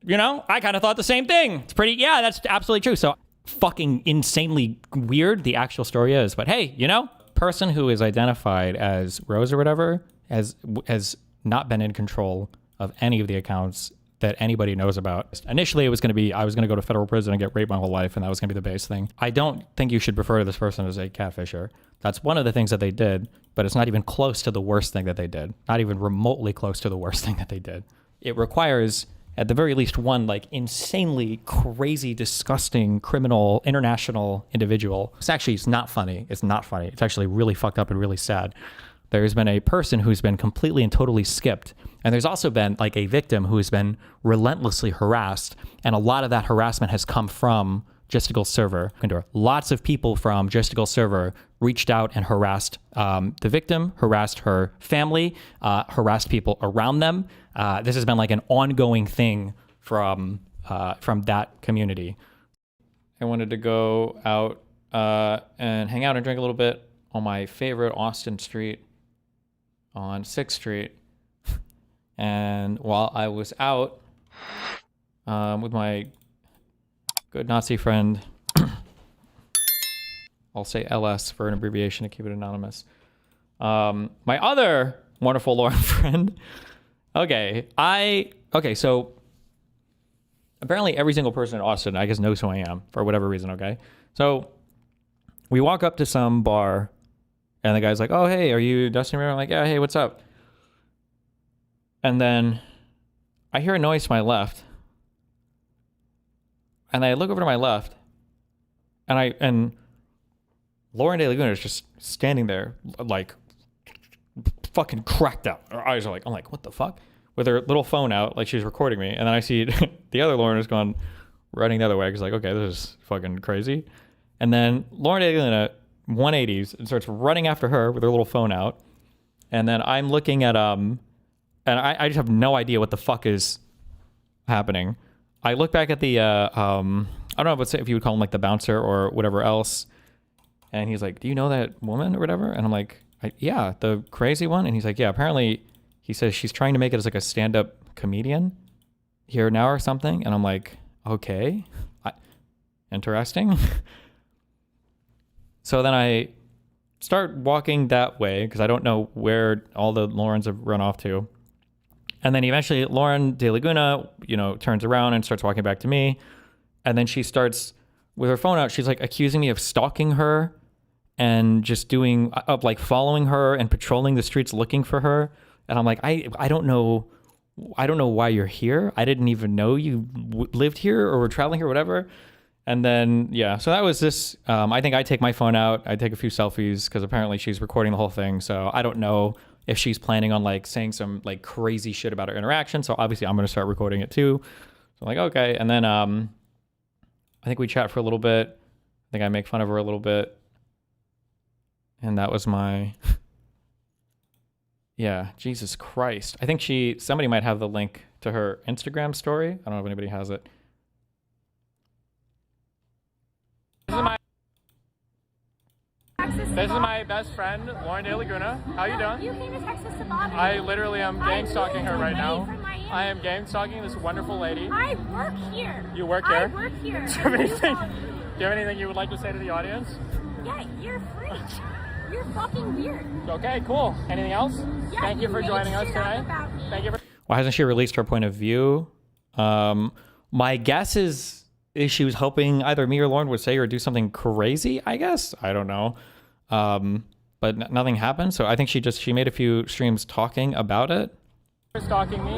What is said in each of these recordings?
you know, I kind of thought the same thing. It's pretty, yeah, that's absolutely true. So fucking insanely weird the actual story is. But hey, you know, person who is identified as Rose or whatever has not been in control of any of the accounts that anybody knows about. Initially, it was going to be, I was going to go to federal prison and get raped my whole life, and that was going to be the base thing. I don't think you should refer to this person as a catfisher. That's one of the things that they did, but it's not even close to the worst thing that they did. Not even remotely close to the worst thing that they did. It requires, at the very least, one like insanely crazy, disgusting, criminal, international individual. It's not funny. It's not funny. It's actually really fucked up and really sad. There's been a person who's been completely and totally skipped. And there's also been like a victim who has been relentlessly harassed. And a lot of that harassment has come from Justical Server. Lots of people from Justical Server reached out and harassed the victim, harassed her family, harassed people around them. This has been like an ongoing thing from that community. I wanted to go out and hang out and drink a little bit on my favorite Austin street on 6th Street. And while I was out with my good Nazi friend, I'll say LS for an abbreviation to keep it anonymous. My other wonderful Lauren friend. Okay, so apparently every single person in Austin, I guess, knows who I am for whatever reason, okay? So we walk up to some bar, and the guy's like, oh, hey, are you Dustin Rivera? I'm like, yeah, hey, what's up? And then I hear a noise to my left, and I look over to my left, and Lauren Delaguna is just standing there, like, fucking cracked out. Her eyes are like, I'm like, what the fuck? With her little phone out, like she's recording me, and then I see the other Lauren has gone running the other way. Cause like, okay, this is fucking crazy. And then Lauren Delaguna 180s and starts running after her with her little phone out. And then I'm looking at and I just have no idea what the fuck is happening. I look back at the I don't know if you would call him like the bouncer or whatever else. And he's like, do you know that woman or whatever? And I'm like, yeah, the crazy one. And he's like, yeah, apparently he says she's trying to make it as like a stand-up comedian here now or something. And I'm like, okay, interesting. So then I start walking that way because I don't know where all the Laurens have run off to. And then eventually Lauren Delaguna, you know, turns around and starts walking back to me. And then she starts with her phone out. She's like accusing me of stalking her and just doing like following her and patrolling the streets looking for her. And I'm like, I don't know why you're here. I didn't even know you lived here or were traveling here, or whatever. And then, yeah, so that was this. I think I take my phone out. I take a few selfies because apparently she's recording the whole thing. So I don't know if she's planning on like saying some like crazy shit about our interaction. So obviously I'm going to start recording it too. So I'm like, okay. And then I think we chat for a little bit. I think I make fun of her a little bit. And that was my... Yeah, Jesus Christ. I think somebody might have the link to her Instagram story. I don't know if anybody has it. This is my best friend, Lauren Delaguna. How you doing? You came to Texas to bother me. I literally am gang stalking her right now. I am gang stalking this wonderful lady. I work here. You work here? I work here. Do you have anything you would like to say to the audience? Yeah, you're a freak. You're fucking weird. Okay, cool. Anything else? Yeah, Thank you for joining us tonight. Thank you for... Why hasn't she released her point of view? My guess is she was hoping either me or Lauren would say or do something crazy, I guess. I don't know. But nothing happened. So I think she made a few streams talking about it. You're stalking me.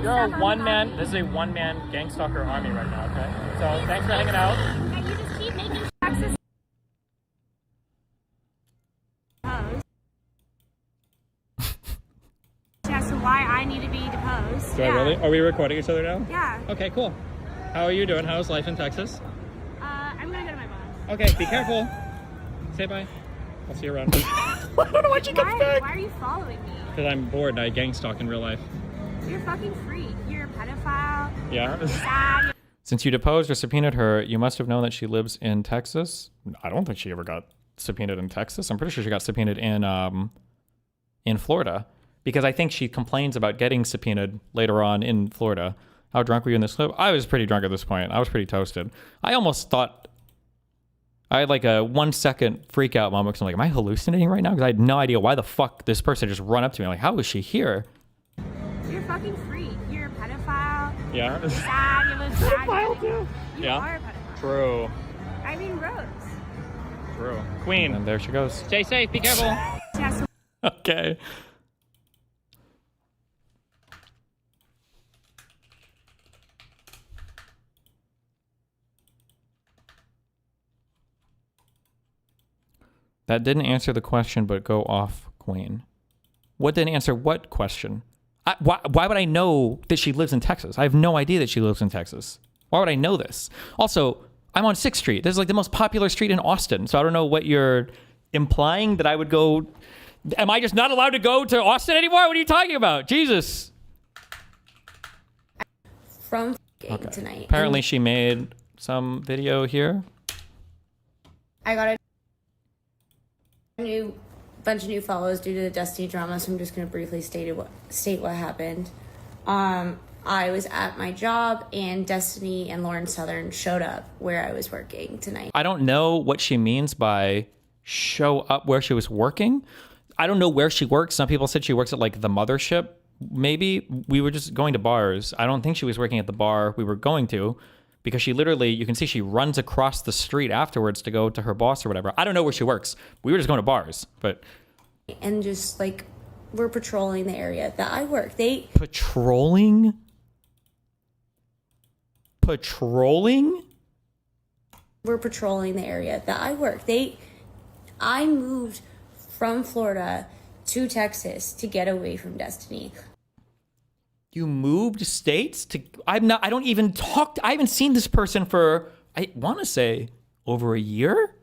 You're a one-man... This is a one-man gang stalker army right now, okay? So thanks for hanging out. Yeah, you just keep making Texas... As to why I need to be deposed. Do I really? Are we recording each other now? Yeah. Okay, cool. How are you doing? How's life in Texas? I'm gonna go to my mom's. Okay, be careful. Say bye. I'll see you around. I don't know when she comes back. Why are you following me? Because I'm bored and I gang stalk in real life. You're a fucking freak. You're a pedophile. Yeah. You're sad. Since you deposed or subpoenaed her, you must have known that she lives in Texas. I don't think she ever got subpoenaed in Texas. I'm pretty sure she got subpoenaed in Florida. Because I think she complains about getting subpoenaed later on in Florida. How drunk were you in this clip? I was pretty drunk at this point. I was pretty toasted. I almost thought I had like a 1 second freak out moment because I'm like, am I hallucinating right now? Because I had no idea why the fuck this person just run up to me. I'm like, how is she here? You're a fucking freak. You're a pedophile. Yeah. You're sad. You live sad. Pedophile too. You Yeah. are a pedophile. True. I mean, Rose. True. Queen. And there she goes. Stay safe. Be careful. Yes. Okay. That didn't answer the question, but go off, Queen. What didn't answer what question? Why would I know that she lives in Texas? I have no idea that she lives in Texas. Why would I know this? Also, I'm on 6th Street. This is like the most popular street in Austin. So I don't know what you're implying that I would go. Am I just not allowed to go to Austin anymore? What are you talking about? Jesus. From tonight. Apparently she made some video here. I got a bunch of new follows due to the Destiny drama, so I'm just going to briefly state what happened. I was at my job, and Destiny and Lauren Southern showed up where I was working tonight. I don't know what she means by show up where she was working. I don't know where she works. Some people said she works at like the mothership. Maybe we were just going to bars. I don't think she was working at the bar we were going to, because she literally, you can see she runs across the street afterwards to go to her boss or whatever. I don't know where she works. We were just going to bars, but. And just like, we're patrolling the area that I work. Patrolling? We're patrolling the area that I work. I moved from Florida to Texas to get away from Destiny. You moved states to, I haven't seen this person for, I want to say over a year.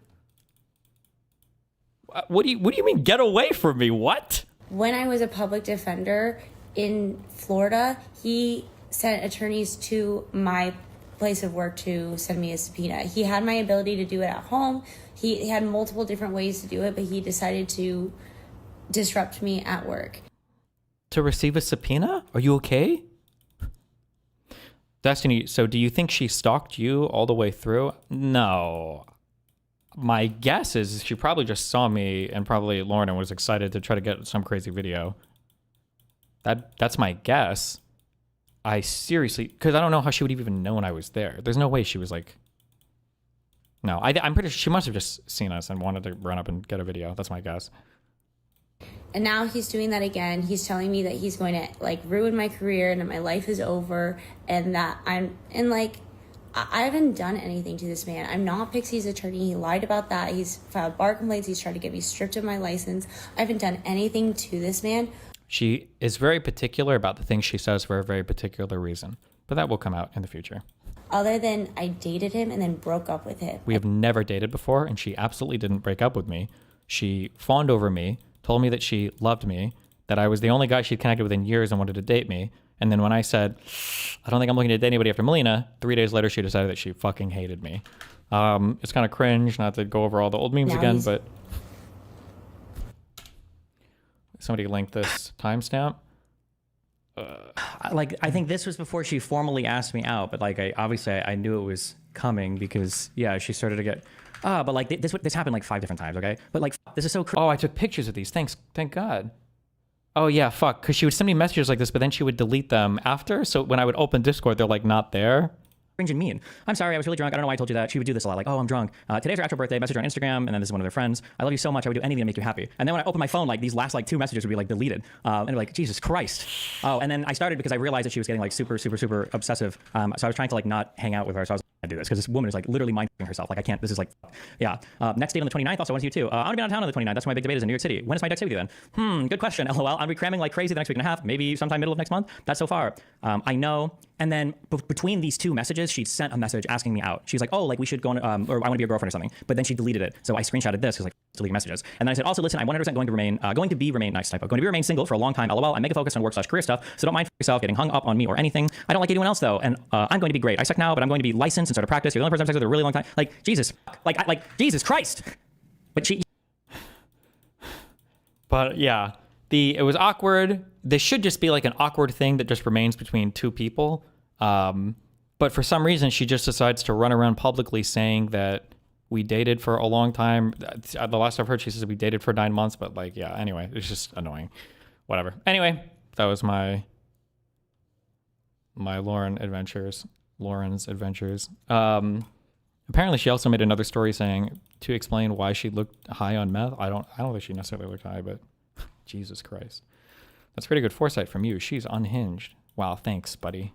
What do you mean get away from me? What? When I was a public defender in Florida, he sent attorneys to my place of work to send me a subpoena. He had my ability to do it at home. He had multiple different ways to do it, but he decided to disrupt me at work. To receive a subpoena? Are you okay? Destiny, so do you think she stalked you all the way through? No. My guess is she probably just saw me and probably Lauren and was excited to try to get some crazy video. That's my guess. I seriously, because I don't know how she would have even known I was there. There's no way she was like, no, I'm pretty sure she must have just seen us and wanted to run up and get a video. That's my guess. And now he's doing that again. He's telling me that he's going to like ruin my career and that my life is over and that I haven't done anything to this man. I'm not Pixie's attorney. He lied about that. He's filed bar complaints. He's tried to get me stripped of my license. I haven't done anything to this man. She is very particular about the things she says for a very particular reason, but that will come out in the future. Other than I dated him and then broke up with him. We have never dated before, and she absolutely didn't break up with me. She fawned over me, told me that she loved me, that I was the only guy she'd connected with in years and wanted to date me. And then when I said, I don't think I'm looking to date anybody after Melina, 3 days later, she decided that she fucking hated me. It's kind of cringe not to go over all the old memes again, but somebody linked this timestamp. I think this was before she formally asked me out, but like I knew it was coming because she started to get but like this happened like 5 different times, okay? But like this is so Oh, I took pictures of these. Thank God. Oh yeah, fuck. Because she would send me messages like this, but then she would delete them after. So when I would open Discord, they're like not there. cringe and mean. I'm sorry, I was really drunk. I don't know why I told you that. She would do this a lot. Like, oh, I'm drunk. Today's her actual birthday. Message her on Instagram, and then this is one of their friends. I love you so much. I would do anything to make you happy. And then when I opened my phone, like these last like 2 messages would be like deleted. And like, Jesus Christ. Oh, and then I started because I realized that she was getting like super obsessive. So I was trying to like not hang out with her. So I was I do this because this woman is like literally minding herself. Like I can't. This is like, yeah. Next date on the 29th. Also, I want to see you too. I'm gonna be out of town on the 29th. That's why my big debate is in New York City. When is my next date with you then? Good question. LOL. I'll be cramming like crazy the next week and a half. Maybe sometime middle of next month. That's so far. I know. And then between these 2 messages, she sent a message asking me out. She's like, oh, like we should go on, or I want to be your girlfriend or something. But then she deleted it. So I screenshotted this because like deleting messages. And then I said, also listen, I'm 100% going to remain single for a long time. LOL. I make a focus on work/career stuff. So don't mind yourself getting hung up on me or anything. I don't like anyone else though. And I'm going to be great. I suck now, but I'm going to be licensed and start to practice. You're the only person I've sex with a really long time. Like Jesus, like Jesus Christ. But she. But yeah, it was awkward. This should just be like an awkward thing that just remains between 2 people. But for some reason, she just decides to run around publicly saying that we dated for a long time. The last I've heard, she says we dated for 9 months, but like, yeah, anyway, it's just annoying. Whatever. Anyway, that was my Lauren's adventures. Apparently she also made another story saying to explain why she looked high on meth. I don't think she necessarily looked high, but Jesus Christ. That's pretty good foresight from you. She's unhinged. Wow, thanks, buddy.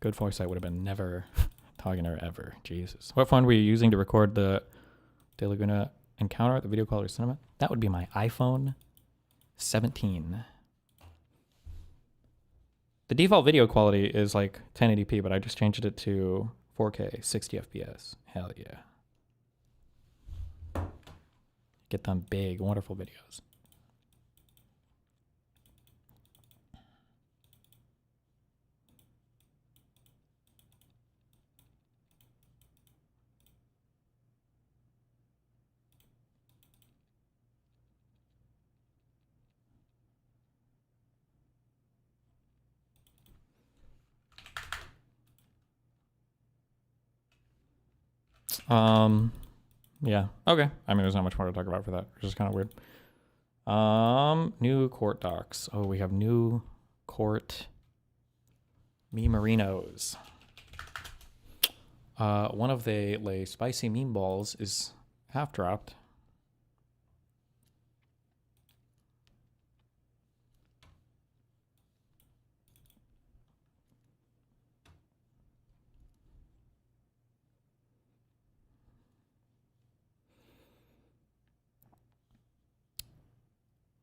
Good foresight would have been never talking to her ever. Jesus. What phone were you using to record the Delaguna encounter at the video call or cinema? That would be my iPhone 17. The default video quality is like 1080p, but I just changed it to 4K, 60 FPS. Hell yeah. Get them big, wonderful videos. Yeah. Okay. I mean, there's not much more to talk about for that, which is kind of weird. New court docs. Oh, we have new court memorinos. One of the spicy meatballs is half dropped.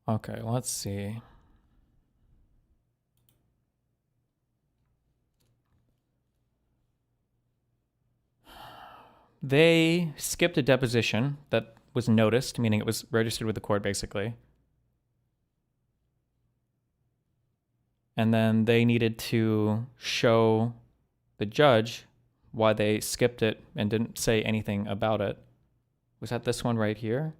Okay, let's see. They skipped a deposition that was noticed, meaning it was registered with the court, basically. And then they needed to show the judge why they skipped it and didn't say anything about it. Was that this one right here?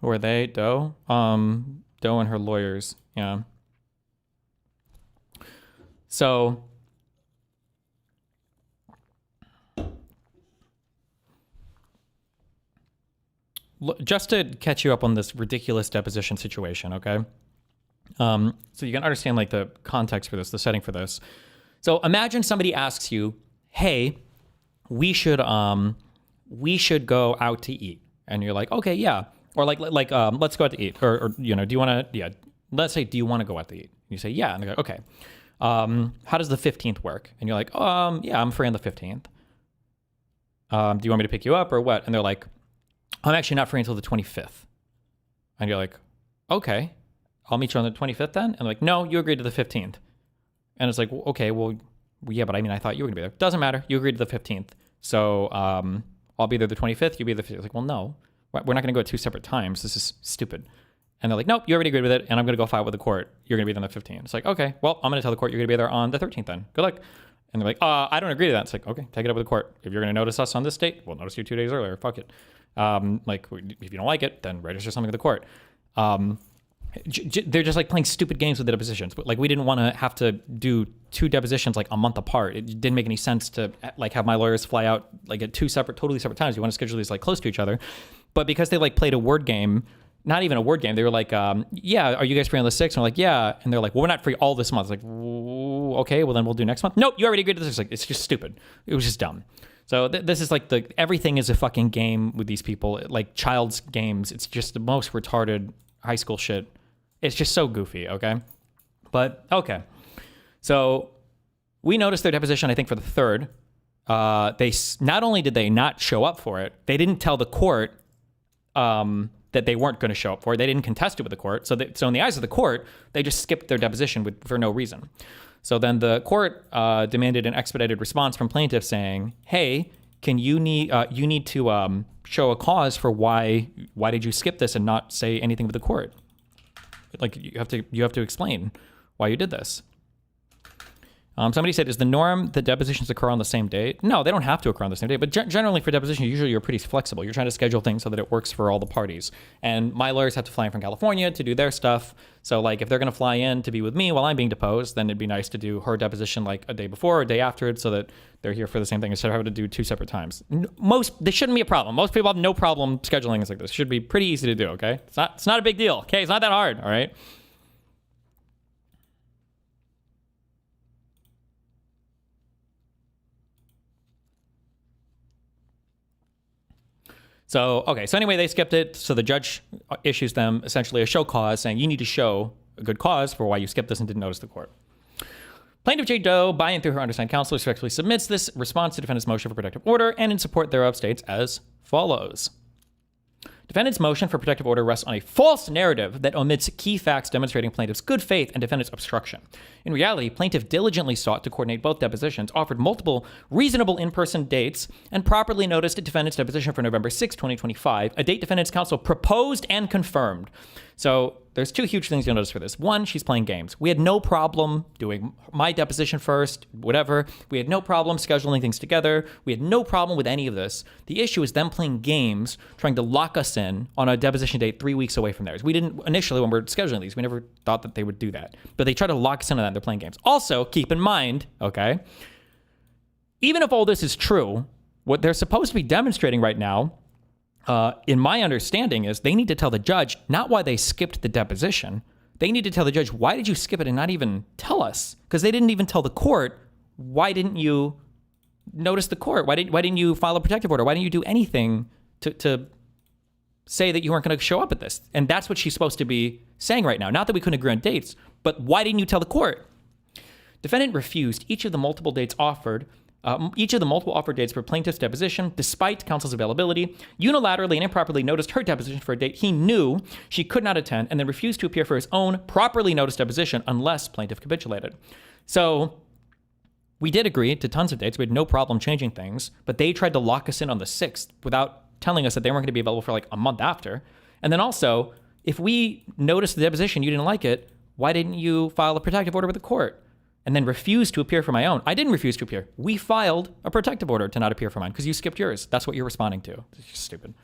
Who are they? Doe? Doe and her lawyers. Yeah. So just to catch you up on this ridiculous deposition situation, okay? So you can understand like the context for this, the setting for this. So imagine somebody asks you, "Hey, we should go out to eat," and you're like, "Okay, yeah." Or like let's go out to eat. Or you know, do you want to? Yeah. Let's say, do you want to go out to eat? And you say, yeah. And they go, okay. How does the 15th work? And you're like, yeah, I'm free on the 15th. Do you want me to pick you up or what? And they're like, I'm actually not free until the 25th. And you're like, okay, I'll meet you on the 25th then. And they're like, no, you agreed to the 15th. And it's like, okay, well, yeah, but I mean, I thought you were gonna be there. Doesn't matter. You agreed to the 15th. So I'll be there the 25th. You'll be there the 15th. Like, well, no. We're not going to go at 2 separate times. This is stupid. And they're like, nope, you already agreed with it, and I'm going to go file with the court. You're going to be there on the 15th. It's like, okay, well, I'm going to tell the court you're going to be there on the 13th then. Good luck. And they're like, I don't agree to that. It's like, okay, take it up with the court. If you're going to notice us on this date, we'll notice you 2 days earlier. Fuck it. Like, if you don't like it, then register something with the court. They're just like playing stupid games with the depositions. But like, we didn't want to have to do 2 depositions like a month apart. It didn't make any sense to like have my lawyers fly out like at 2 totally separate times. You want to schedule these like close to each other. But because they like played a word game, not even a word game, they were like, yeah, are you guys free on the 6th? And we're like, yeah. And they're like, well, we're not free all this month. It's like, okay, well then we'll do next month. Nope, you already agreed to this. It's like, it's just stupid. It was just dumb. So this is like everything is a fucking game with these people, like child's games. It's just the most retarded high school shit. It's just so goofy, okay? But, okay. So we noticed their deposition, I think, for the 3rd. They not only did they not show up for it, they didn't tell the court that they weren't going to show up for it. They didn't contest it with the court. So in the eyes of the court, they just skipped their deposition for no reason. So then the court demanded an expedited response from plaintiffs saying, hey, you need to show a cause for why did you skip this and not say anything with the court? Like you have to explain why you did this. Somebody said, is the norm that depositions occur on the same date? No, they don't have to occur on the same date, but generally for depositions, usually you're pretty flexible. You're trying to schedule things so that it works for all the parties. And my lawyers have to fly in from California to do their stuff. So like if they're going to fly in to be with me while I'm being deposed, then it'd be nice to do her deposition like a day before or a day after it so that they're here for the same thing instead of having to do 2 separate times. This shouldn't be a problem. Most people have no problem scheduling things like this. It should be pretty easy to do, okay? It's not a big deal, okay? It's not that hard, all right? So anyway, they skipped it. So the judge issues them essentially a show cause saying you need to show a good cause for why you skipped this and didn't notice the court. Plaintiff J. Doe, by and through her undersigned counsel, respectfully submits this response to defendant's motion for protective order and in support thereof states as follows. Defendant's motion for protective order rests on a false narrative that omits key facts demonstrating plaintiff's good faith and defendant's obstruction. In reality, plaintiff diligently sought to coordinate both depositions, offered multiple reasonable in-person dates, and properly noticed defendant's deposition for November 6, 2025, a date defendant's counsel proposed and confirmed. So there's 2 huge things you'll notice for this. 1, she's playing games. We had no problem doing my deposition first, whatever. We had no problem scheduling things together. We had no problem with any of this. The issue is them playing games, trying to lock us in on a deposition date 3 weeks away from theirs. We didn't, initially when we were scheduling these, we never thought that they would do that. But they try to lock us in on that and they're playing games. Also, keep in mind, okay, even if all this is true, what they're supposed to be demonstrating right now, in my understanding, is they need to tell the judge not why they skipped the deposition. They need to tell the judge, why did you skip it and not even tell us? Because they didn't even tell the court, why didn't you notice the court? Why didn't you file a protective order? Why didn't you do anything to say that you weren't going to show up at this? And that's what she's supposed to be saying right now. Not that we couldn't agree on dates, but why didn't you tell the court? Defendant refused each of the multiple offered dates for plaintiff's deposition, despite counsel's availability, unilaterally and improperly noticed her deposition for a date he knew she could not attend, and then refused to appear for his own properly noticed deposition unless plaintiff capitulated. So we did agree to tons of dates. We had no problem changing things, but they tried to lock us in on the 6th without telling us that they weren't going to be available for like a month after. And then also, if we noticed the deposition, you didn't like it, why didn't you file a protective order with the court? And then refuse to appear for my own. I didn't refuse to appear. We filed a protective order to not appear for mine because you skipped yours. That's what you're responding to. It's just stupid.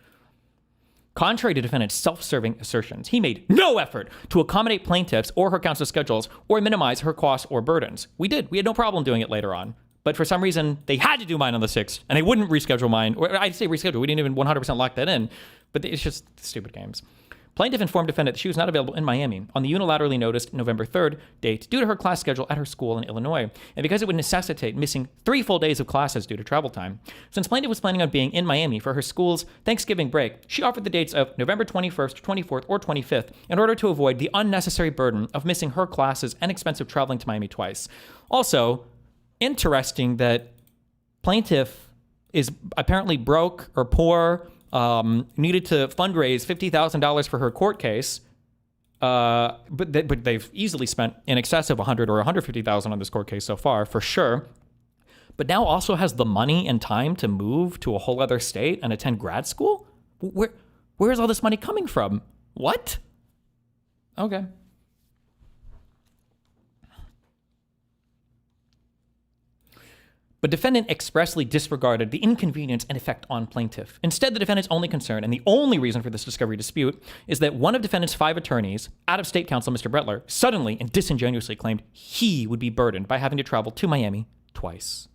Contrary to defendant's self-serving assertions, he made no effort to accommodate plaintiffs or her counsel's schedules or minimize her costs or burdens. We did. We had no problem doing it later on. But for some reason, they had to do mine on the 6th, and they wouldn't reschedule mine. Or I'd say reschedule. We didn't even 100% lock that in. But it's just stupid games. Plaintiff informed defendant that she was not available in Miami on the unilaterally noticed November 3rd date due to her class schedule at her school in Illinois, and because it would necessitate missing 3 full days of classes due to travel time. Since plaintiff was planning on being in Miami for her school's Thanksgiving break, she offered the dates of November 21st, 24th, or 25th in order to avoid the unnecessary burden of missing her classes and expensive traveling to Miami twice. Also, interesting that plaintiff is apparently broke or poor, needed to fundraise $50,000 for her court case, but they've easily spent in excess of $100,000 or $150,000 on this court case so far, for sure. But now also has the money and time to move to a whole other state and attend grad school? Where is all this money coming from? What? Okay. But defendant expressly disregarded the inconvenience and effect on plaintiff. Instead, the defendant's only concern and the only reason for this discovery dispute is that one of defendant's 5 attorneys, out-of-state counsel Mr. Bretler, suddenly and disingenuously claimed he would be burdened by having to travel to Miami twice.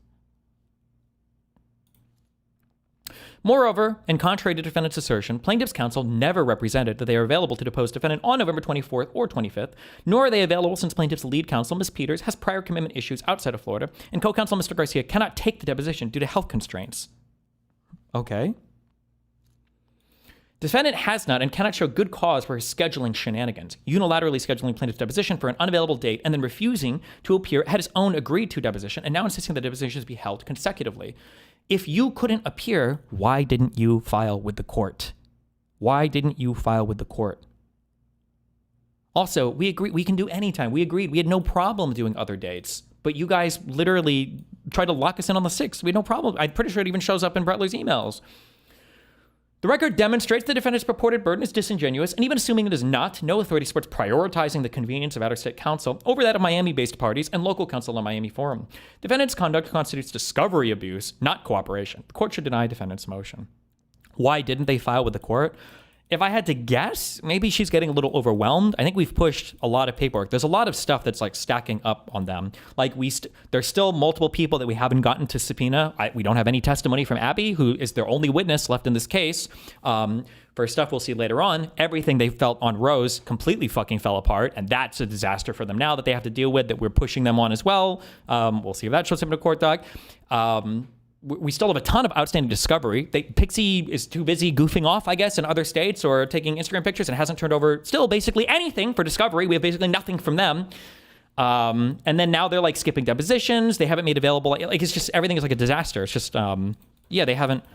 Moreover, and contrary to defendant's assertion, plaintiff's counsel never represented that they are available to depose defendant on November 24th or 25th, nor are they available since plaintiff's lead counsel, Ms. Peters, has prior commitment issues outside of Florida, and co-counsel Mr. Garcia cannot take the deposition due to health constraints. Okay. Defendant has not and cannot show good cause for his scheduling shenanigans, unilaterally scheduling plaintiff's deposition for an unavailable date and then refusing to appear at his own agreed-to deposition and now insisting that depositions be held consecutively. If you couldn't appear, why didn't you file with the court? Why didn't you file with the court? Also, we agree we can do anytime. We agreed. We had no problem doing other dates. But you guys literally tried to lock us in on the 6th. We had no problem. I'm pretty sure it even shows up in Bretler's emails. The record demonstrates the defendant's purported burden is disingenuous, and even assuming it is not, no authority supports prioritizing the convenience of out-of-state counsel over that of Miami-based parties and local counsel in Miami forum. Defendant's conduct constitutes discovery abuse, not cooperation. The court should deny defendant's motion. Why didn't they file with the court? If I had to guess, maybe she's getting a little overwhelmed. I think we've pushed a lot of paperwork. There's a lot of stuff that's like stacking up on them. Like there's still multiple people that we haven't gotten to subpoena. We don't have any testimony from Abby, who is their only witness left in this case. For stuff we'll see later on, everything they felt on Rose completely fucking fell apart, and that's a disaster for them now that they have to deal with, that we're pushing them on as well. We'll see if that shows up in a court doc. We still have a ton of outstanding discovery. Pixie is too busy goofing off, I guess, in other states or taking Instagram pictures and hasn't turned over still basically anything for discovery. We have basically nothing from them. And then now they're like skipping depositions. They haven't made available, like it's just, everything is like a disaster. It's just, they haven't,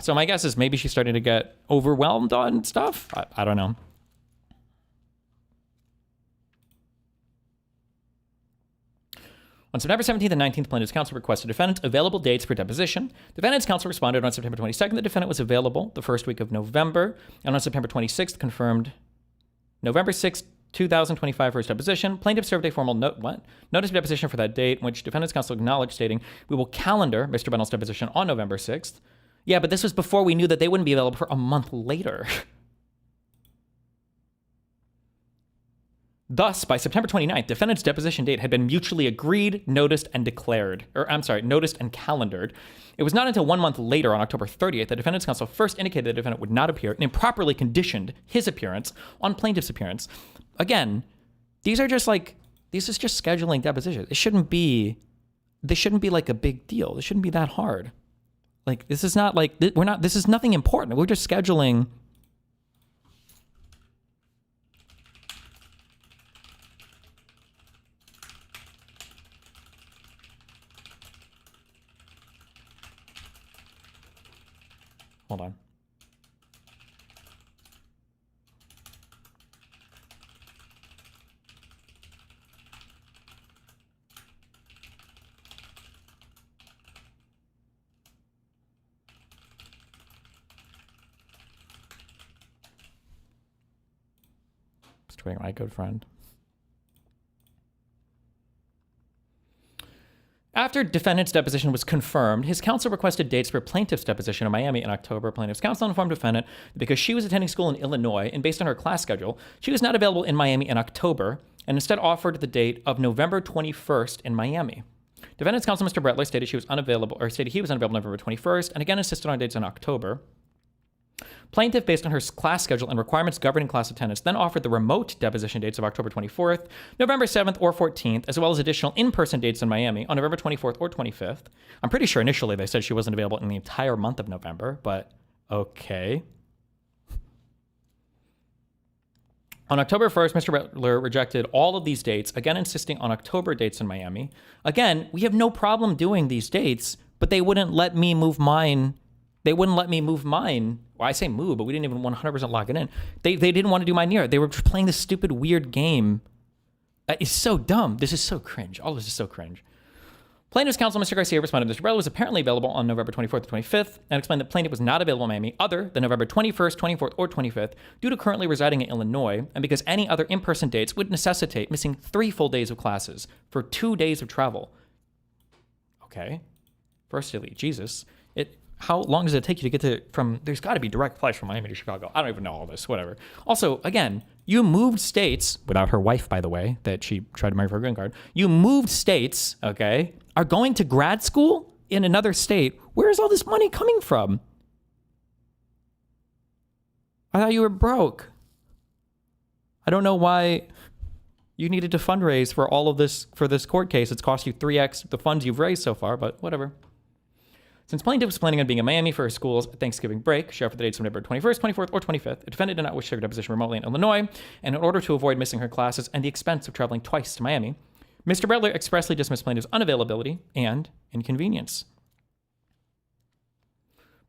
So my guess is maybe she's starting to get overwhelmed on stuff. I don't know. On September 17th and 19th, plaintiff's counsel requested defendant's available dates for deposition. Defendant's counsel responded on September 22nd. The defendant was available the first week of November. And on September 26th, confirmed November 6th, 2025 for his deposition. Plaintiff served a formal notice of deposition for that date, which defendant's counsel acknowledged, stating, "We will calendar Mr. Bennell's deposition on November 6th. Yeah, but this was before we knew that they wouldn't be available for a month later. Thus, by September 29th, defendant's deposition date had been mutually agreed, noticed, and noticed and calendared. It was not until 1 month later, on October 30th, that defendant's counsel first indicated the defendant would not appear and improperly conditioned his appearance on plaintiff's appearance. Again, this is just scheduling depositions. This shouldn't be like a big deal. This shouldn't be that hard. Like, this is not like, this is nothing important. We're just scheduling. Hold on. Just waiting, my good friend. After defendant's deposition was confirmed, his counsel requested dates for plaintiff's deposition in Miami in October. Plaintiff's counsel informed defendant that because she was attending school in Illinois and based on her class schedule, she was not available in Miami in October and instead offered the date of November 21st in Miami. Defendant's counsel, Mr. Bretler, stated he was unavailable November 21st and again insisted on dates in October. Plaintiff, based on her class schedule and requirements governing class attendance, then offered the remote deposition dates of October 24th, November 7th or 14th, as well as additional in-person dates in Miami on November 24th or 25th. I'm pretty sure initially they said she wasn't available in the entire month of November, but okay. On October 1st, Mr. Butler rejected all of these dates, again insisting on October dates in Miami. Again, we have no problem doing these dates, but they wouldn't let me move mine. Well, I say move, but we didn't even 100% lock it in. They didn't want to do mine near. They were playing this stupid, weird game. It's so dumb. This is so cringe. All this is so cringe. Plaintiff's counsel, Mr. Garcia, responded Mr. Bretler was apparently available on November 24th to 25th and explained that plaintiff was not available in Miami other than November 21st, 24th, or 25th due to currently residing in Illinois and because any other in-person dates would necessitate missing 3 full days of classes for 2 days of travel. Okay. Firstly, Jesus. How long does it take you to get there's got to be direct flights from Miami to Chicago. I don't even know all this, whatever. Also, again, you moved states, without her wife, by the way, that she tried to marry for a green card. You moved states, okay, are going to grad school in another state. Where is all this money coming from? I thought you were broke. I don't know why you needed to fundraise for all of this, for this court case. It's cost you 3x the funds you've raised so far, but whatever. Since plaintiff was planning on being in Miami for her school's Thanksgiving break, she offered the dates of November 21st, 24th, or 25th. The defendant did not wish to take her deposition remotely in Illinois, and in order to avoid missing her classes and the expense of traveling twice to Miami, Mr. Bretler expressly dismissed plaintiff's unavailability and inconvenience.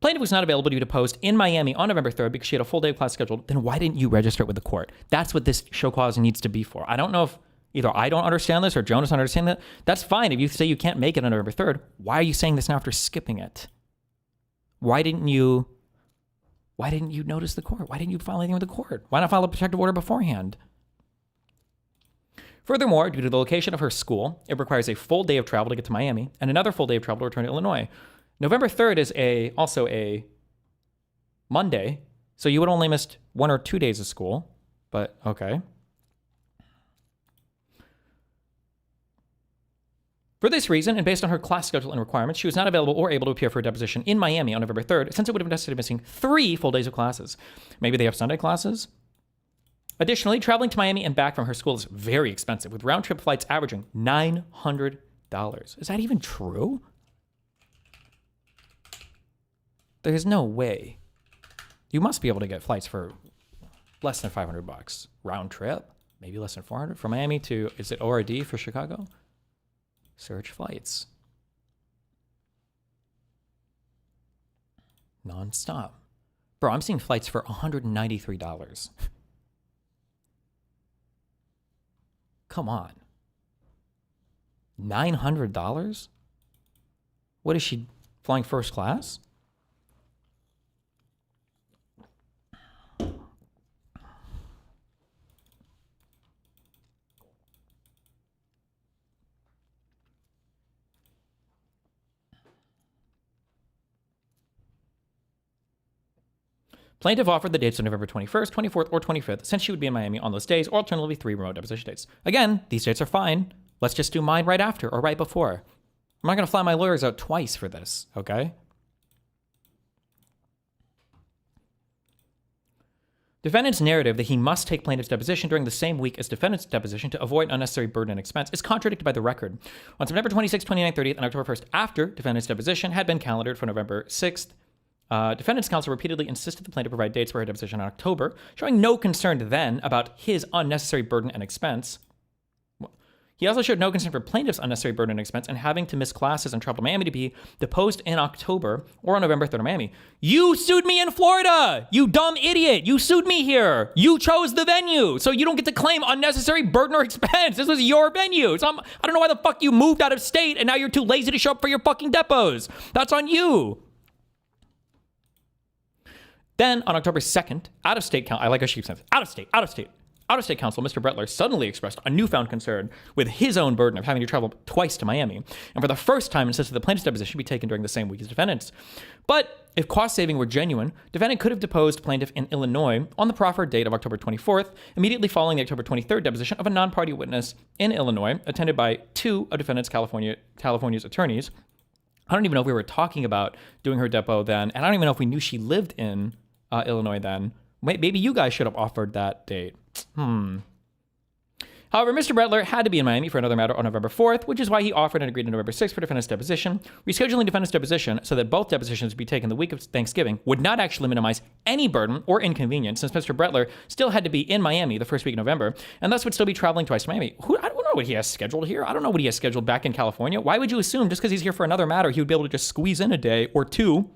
Plaintiff was not available to be deposed in Miami on November 3rd because she had a full day of class scheduled. Then why didn't you register it with the court? That's what this show cause needs to be for. I don't know if either I don't understand this or Joan doesn't understand that. That's fine. If you say you can't make it on November 3rd, why are you saying this now after skipping it? Why didn't you Why didn't you notice the court? Why didn't you file anything with the court? Why not file a protective order beforehand? Furthermore, due to the location of her school, it requires a full day of travel to get to Miami and another full day of travel to return to Illinois. November 3rd is also a Monday, so you would only missed 1 or 2 days of school, but okay. For this reason, and based on her class schedule and requirements, she was not available or able to appear for a deposition in Miami on November 3rd, since it would have necessitated missing 3 full days of classes. Maybe they have Sunday classes? Additionally, traveling to Miami and back from her school is very expensive, with round-trip flights averaging $900. Is that even true? There's no way. You must be able to get flights for less than $500 round trip, maybe less than $400 from Miami to, is it ORD for Chicago? Search flights. Non-stop. Bro, I'm seeing flights for $193. Come on. $900? What is she, flying first class? Plaintiff offered the dates of November 21st, 24th, or 25th, since she would be in Miami on those days, or alternatively 3 remote deposition dates. Again, these dates are fine. Let's just do mine right after or right before. I'm not going to fly my lawyers out twice for this, okay? Defendant's narrative that he must take plaintiff's deposition during the same week as defendant's deposition to avoid unnecessary burden and expense is contradicted by the record. On September 26th, 29th, 30th, and October 1st, after defendant's deposition had been calendared for November 6th, defendant's counsel repeatedly insisted the plaintiff provide dates for her deposition in October, showing no concern then about his unnecessary burden and expense. He also showed no concern for plaintiff's unnecessary burden and expense and having to miss classes and travel to Miami to be deposed in October or on November 3rd in Miami. You sued me in Florida, you dumb idiot. You sued me here. You chose the venue, so you don't get to claim unnecessary burden or expense. This was your venue. So I don't know why the fuck you moved out of state and now you're too lazy to show up for your fucking depots. That's on you. Then, on October 2nd, out-of-state counsel, I like how she says, out-of-state counsel, Mr. Bretler, suddenly expressed a newfound concern with his own burden of having to travel twice to Miami, and for the first time insisted the plaintiff's deposition be taken during the same week as defendant's. But if cost saving were genuine, defendant could have deposed plaintiff in Illinois on the proffered date of October 24th, immediately following the October 23rd deposition of a non-party witness in Illinois, attended by 2 of defendant's California's attorneys. I don't even know if we were talking about doing her depo then, and I don't even know if we knew she lived in Illinois then. Maybe you guys should have offered that date. However, Mr. Bretler had to be in Miami for another matter on November 4th, which is why he offered and agreed on November 6th for defendant's deposition. Rescheduling defendant's deposition so that both depositions would be taken the week of Thanksgiving would not actually minimize any burden or inconvenience, since Mr. Bretler still had to be in Miami the first week of November, and thus would still be traveling twice to Miami. I don't know what he has scheduled here. I don't know what he has scheduled back in California. Why would you assume just because he's here for another matter, he would be able to just squeeze in a day or 2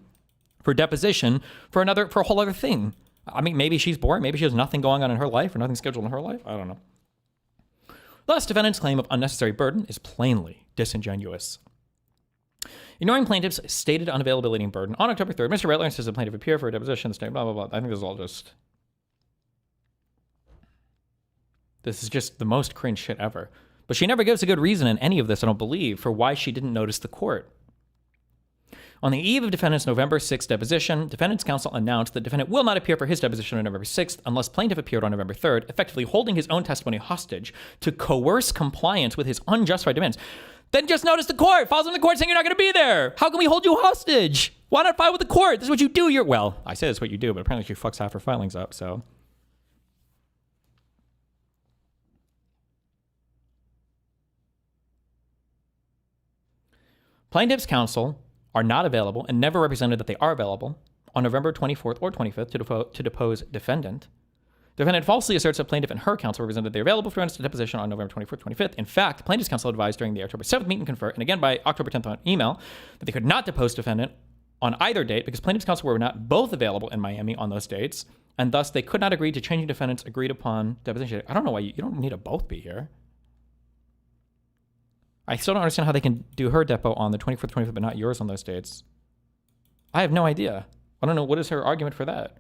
for deposition for a whole other thing? I mean, maybe she's bored. Maybe she has nothing going on in her life or nothing scheduled in her life. I don't know. Thus, defendant's claim of unnecessary burden is plainly disingenuous. Ignoring plaintiff's stated unavailability and burden, on October 3rd, Mr. Bretler insisted the plaintiff appear for a deposition, blah, blah, blah. I think this is all just... This is just the most cringe shit ever. But she never gives a good reason in any of this, I don't believe, for why she didn't notice the court. On the eve of defendant's November 6th deposition, defendant's counsel announced that defendant will not appear for his deposition on November 6th unless plaintiff appeared on November 3rd, effectively holding his own testimony hostage to coerce compliance with his unjustified demands. Then just notice the court. Files in the court saying you're not going to be there. How can we hold you hostage? Why not file with the court? This is what you do. Well, I say this is what you do, but apparently she fucks half her filings up, so... Plaintiff's counsel are not available and never represented that they are available on November 24th or 25th to depose defendant. Defendant falsely asserts that plaintiff and her counsel represented they're available for instance deposition on November 24th, 25th. In fact, plaintiff's counsel advised during the October 7th meet and confer, and again by October 10th on email, that they could not depose defendant on either date because plaintiff's counsel were not both available in Miami on those dates, and thus they could not agree to changing defendant's agreed upon deposition. I don't know why you don't need to both be here. I still don't understand how they can do her depo on the 24th, 25th, but not yours on those dates. I have no idea. I don't know. What is her argument for that?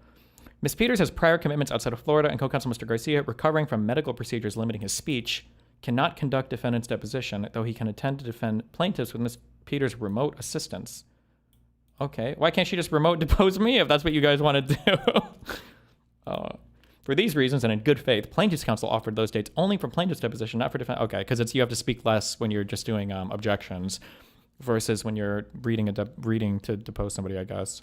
Ms. Peters has prior commitments outside of Florida, and co-counsel Mr. Garcia, recovering from medical procedures limiting his speech, cannot conduct defendant's deposition, though he can attend to defend plaintiffs with Ms. Peters' remote assistance. Okay, why can't she just remote depose me if that's what you guys want to do? For these reasons, and in good faith, plaintiff's counsel offered those dates only for plaintiff's deposition, not for defense. Okay, because it's you have to speak less when you're just doing objections versus when you're reading to depose somebody, I guess.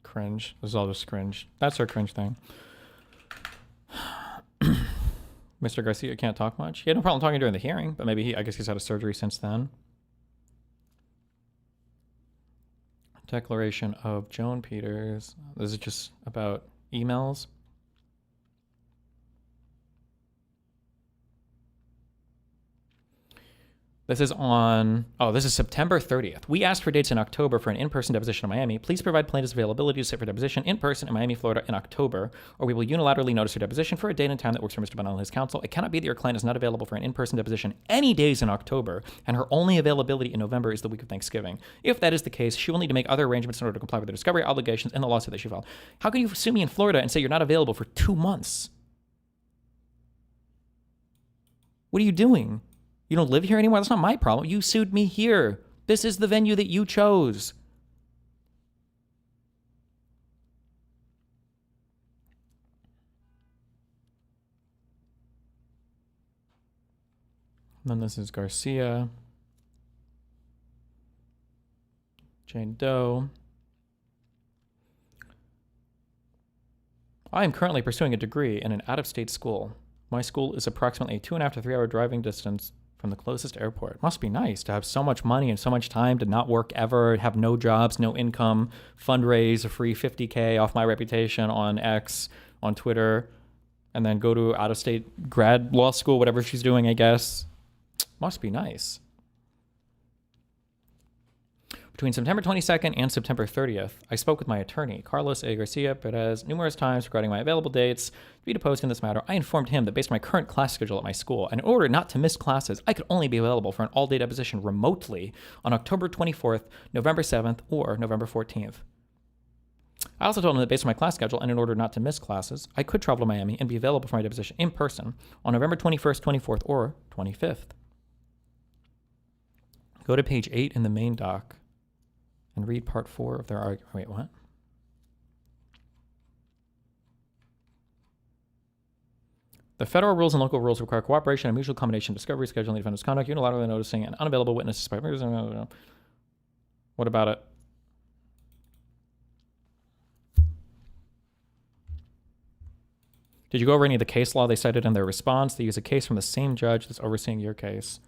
Cringe. This is all just cringe. That's our cringe thing. Mr. Garcia can't talk much. He had no problem talking during the hearing, but maybe I guess he's had a surgery since then. Declaration of Joan Peters. This is just about emails. This is this is September 30th. We asked for dates in October for an in-person deposition in Miami. Please provide plaintiff's availability to sit for deposition in person in Miami, Florida in October, or we will unilaterally notice your deposition for a date and time that works for Mr. Bonnell and his counsel. It cannot be that your client is not available for an in-person deposition any days in October, and her only availability in November is the week of Thanksgiving. If that is the case, she will need to make other arrangements in order to comply with the discovery obligations and the lawsuit that she filed. How can you sue me in Florida and say you're not available for 2 months? What are you doing? You don't live here anymore? That's not my problem. You sued me here. This is the venue that you chose. And then this is Garcia. Jane Doe. I am currently pursuing a degree in an out-of-state school. My school is approximately a 2.5 to 3 hour driving distance from the closest airport. It must be nice to have so much money and so much time to not work ever, have no jobs, no income, fundraise a free $50K off my reputation on X, on Twitter, and then go to out-of-state grad law school, whatever she's doing, I guess. Must be nice. Between September 22nd and September 30th, I spoke with my attorney, Carlos A. Garcia Perez, numerous times regarding my available dates to be deposed in this matter. I informed him that based on my current class schedule at my school, and in order not to miss classes, I could only be available for an all-day deposition remotely on October 24th, November 7th, or November 14th. I also told him that based on my class schedule, and in order not to miss classes, I could travel to Miami and be available for my deposition in person on November 21st, 24th, or 25th. Go to page 8 in the main doc and read part 4 of their argument. Wait, what? The federal rules and local rules require cooperation and mutual accommodation, discovery, scheduling, defendant's conduct, unilaterally noticing an unavailable witness. What about it? Did you go over any of the case law they cited in their response? They use a case from the same judge that's overseeing your case.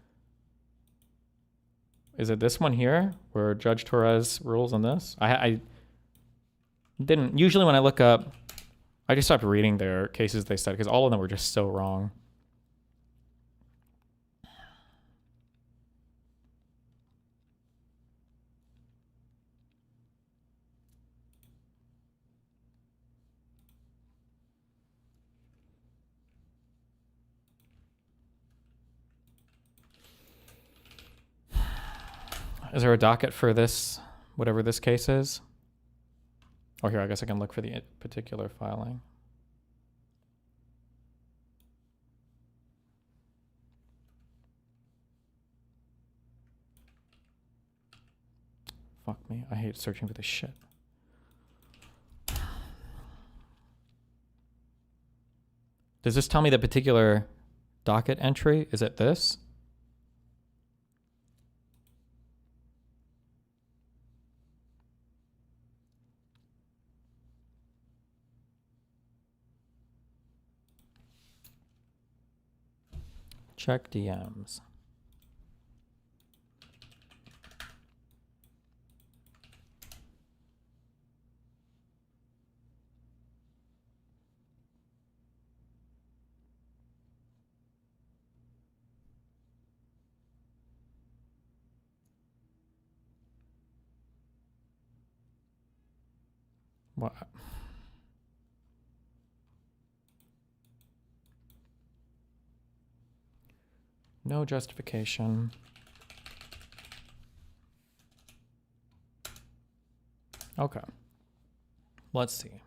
Is it this one here where Judge Torres rules on this? I didn't. Usually when I look up, I just stopped reading their cases they said because all of them were just so wrong. Is there a docket for this, whatever this case is? Oh, here, I guess I can look for the particular filing. Fuck me, I hate searching for this shit. Does this tell me the particular docket entry? Is it this? Check DMs. What? No justification. Okay. Let's see.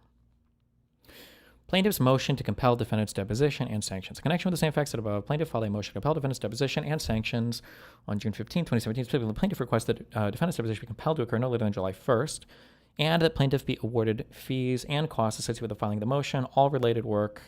Plaintiff's motion to compel defendant's deposition and sanctions. In connection with the same facts that above, plaintiff filed a motion to compel defendant's deposition and sanctions on June 15, 2017. Specifically, the plaintiff requests that defendant's deposition be compelled to occur no later than July 1st, and that plaintiff be awarded fees and costs associated with the filing of the motion, all related work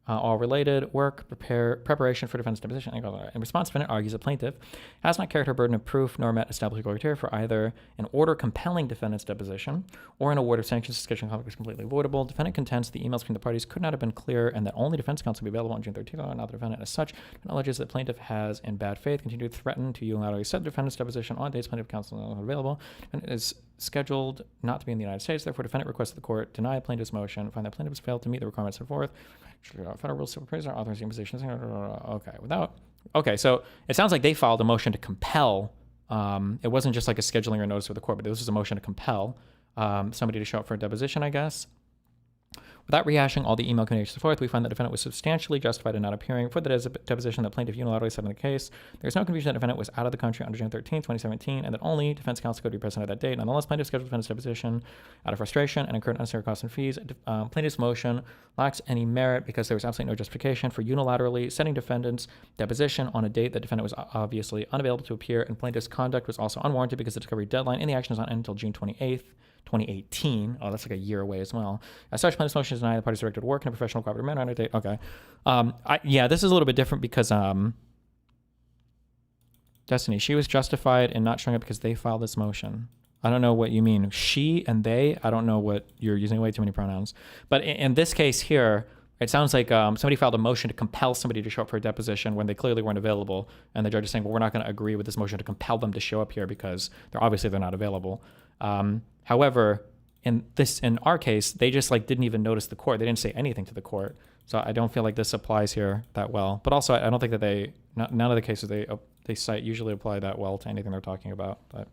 preparation for defendant's deposition. In response, defendant argues the plaintiff has not carried her burden of proof nor met established criteria for either an order compelling defendant's deposition or an award of sanctions. Scheduling conflict is completely avoidable. Defendant contends the emails between the parties could not have been clear and that only defense counsel will be available on June 13th. Not the defendant as such. And alleges that plaintiff has, in bad faith, continued to threaten to unilaterally set the defendant's deposition on dates plaintiff counsel is not available and is scheduled not to be in the United States. Therefore, defendant requests that the court deny plaintiff's motion, find that plaintiff has failed to meet the requirements set forth. Federal rules of civil procedure authorizing imposition. Okay, so it sounds like they filed a motion to compel. It wasn't just like a scheduling or notice of the court, but this was a motion to compel somebody to show up for a deposition, I guess. Without rehashing all the email communications and so forth, we find that the defendant was substantially justified in not appearing for the deposition that plaintiff unilaterally said in the case. There is no confusion that the defendant was out of the country on June 13, 2017, and that only defense counsel could be present at that date. Nonetheless, plaintiff scheduled defendant's deposition out of frustration and incurred unnecessary costs and fees. Plaintiff's motion lacks any merit because there was absolutely no justification for unilaterally setting defendant's deposition on a date that defendant was obviously unavailable to appear, and plaintiff's conduct was also unwarranted because the discovery deadline in the action is not end until June 28th. 2018. Oh, that's like a year away as well. As such, plaintiff's motion is denied. The parties directed work in a professional cooperative manner on a date. Okay. Yeah, this is a little bit different because Destiny, she was justified in not showing up because they filed this motion. I don't know what you mean. She and they, I don't know what, you're using way too many pronouns. But in this case here, it sounds like somebody filed a motion to compel somebody to show up for a deposition when they clearly weren't available. And the judge is saying, well, we're not going to agree with this motion to compel them to show up here because they're not available. However, in our case, they just like didn't even notice the court. They didn't say anything to the court. So I don't feel like this applies here that well. But also, I don't think that none of the cases they cite usually apply that well to anything they're talking about. But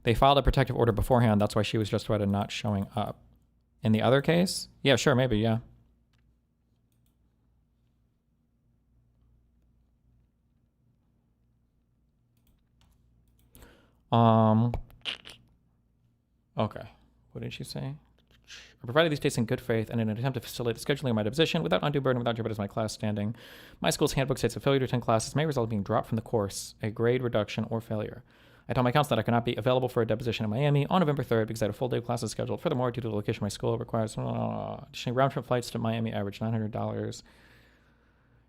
they filed a protective order beforehand. That's why she was justified in not showing up. In the other case, yeah, sure, maybe, yeah. Okay. What did she say? I provided these dates in good faith and in an attempt to facilitate the scheduling of my deposition without undue burden, without jeopardizing my class standing. My school's handbook states that failure to attend classes may result in being dropped from the course, a grade reduction, or failure. I told my counsel that I could not be available for a deposition in Miami on November 3rd because I had a full day of classes scheduled. Furthermore, due to the location of my school, it requires round-trip flights to Miami average $900.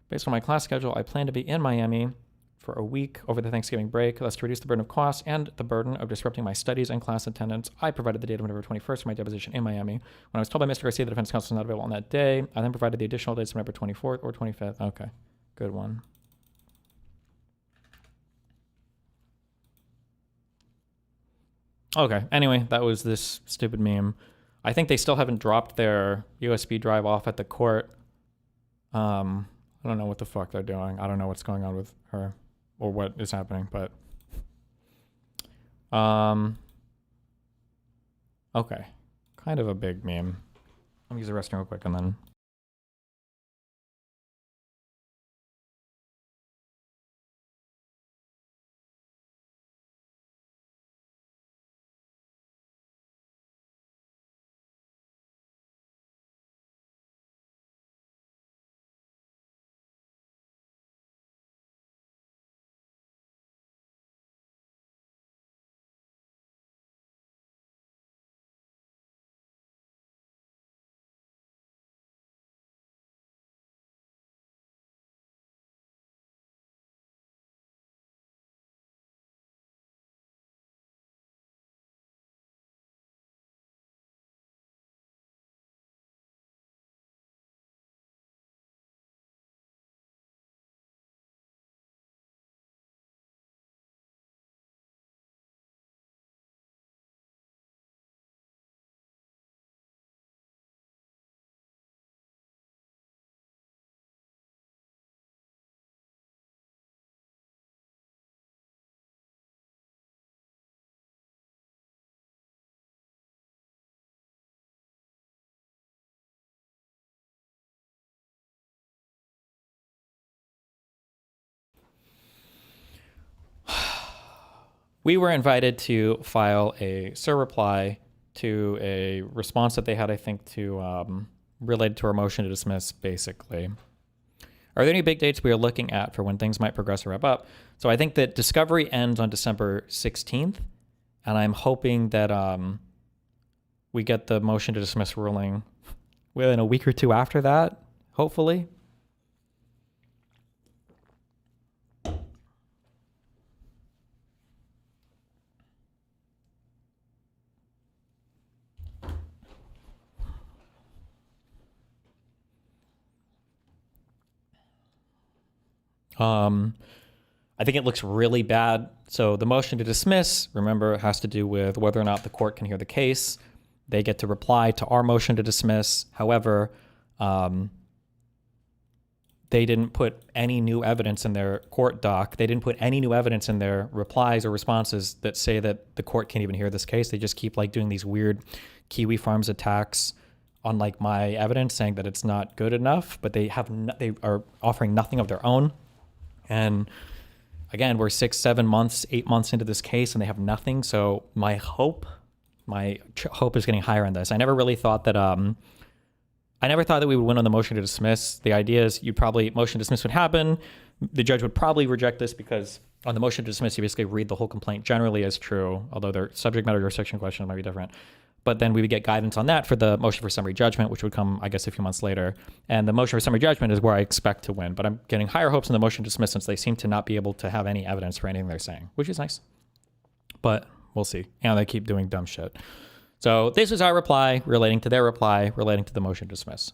Based on my class schedule, I plan to be in Miami for a week over the Thanksgiving break. Thus, to reduce the burden of costs and the burden of disrupting my studies and class attendance, I provided the date of November 21st for my deposition in Miami. When I was told by Mr. Garcia the defense counsel was not available on that day, I then provided the additional dates of November 24th or 25th. Okay, good one. Okay, anyway, that was this stupid meme. I think they still haven't dropped their USB drive off at the court. I don't know what the fuck they're doing. I don't know what's going on with her or what is happening, but okay. Kind of a big meme. Let me use the restroom real quick and then we were invited to file a SIR reply to a response that they had, I think, to related to our motion to dismiss, basically. Are there any big dates we are looking at for when things might progress or wrap up? So I think that discovery ends on December 16th, and I'm hoping that we get the motion to dismiss ruling within a week or two after that, hopefully. I think it looks really bad. So the motion to dismiss, remember, has to do with whether or not the court can hear the case. They get to reply to our motion to dismiss. However, they didn't put any new evidence in their court doc. They didn't put any new evidence in their replies or responses that say that the court can't even hear this case. They just keep like doing these weird Kiwi Farms attacks on like my evidence, saying that it's not good enough, but they are offering nothing of their own. And again, we're 6, 7 months, 8 months into this case, and they have nothing. So my hope is getting higher on this. I never really thought that we would win on the motion to dismiss. The idea is motion to dismiss would happen. The judge would probably reject this because on the motion to dismiss, you basically read the whole complaint generally as true, although their subject matter jurisdiction questions might be different. But then we would get guidance on that for the motion for summary judgment, which would come, I guess, a few months later. And the motion for summary judgment is where I expect to win. But I'm getting higher hopes in the motion to dismiss since they seem to not be able to have any evidence for anything they're saying, which is nice. But we'll see. And they keep doing dumb shit. So this is our reply relating to their reply relating to the motion to dismiss.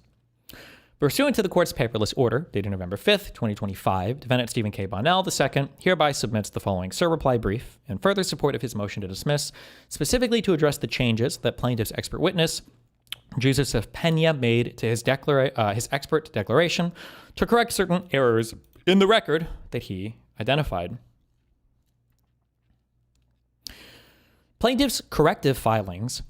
Pursuant to the court's paperless order, dated November 5th, 2025, defendant Stephen K. Bonnell II hereby submits the following SIR reply brief in further support of his motion to dismiss, specifically to address the changes that plaintiff's expert witness, Joseph Pena, made to his expert declaration to correct certain errors in the record that he identified. Plaintiff's corrective filings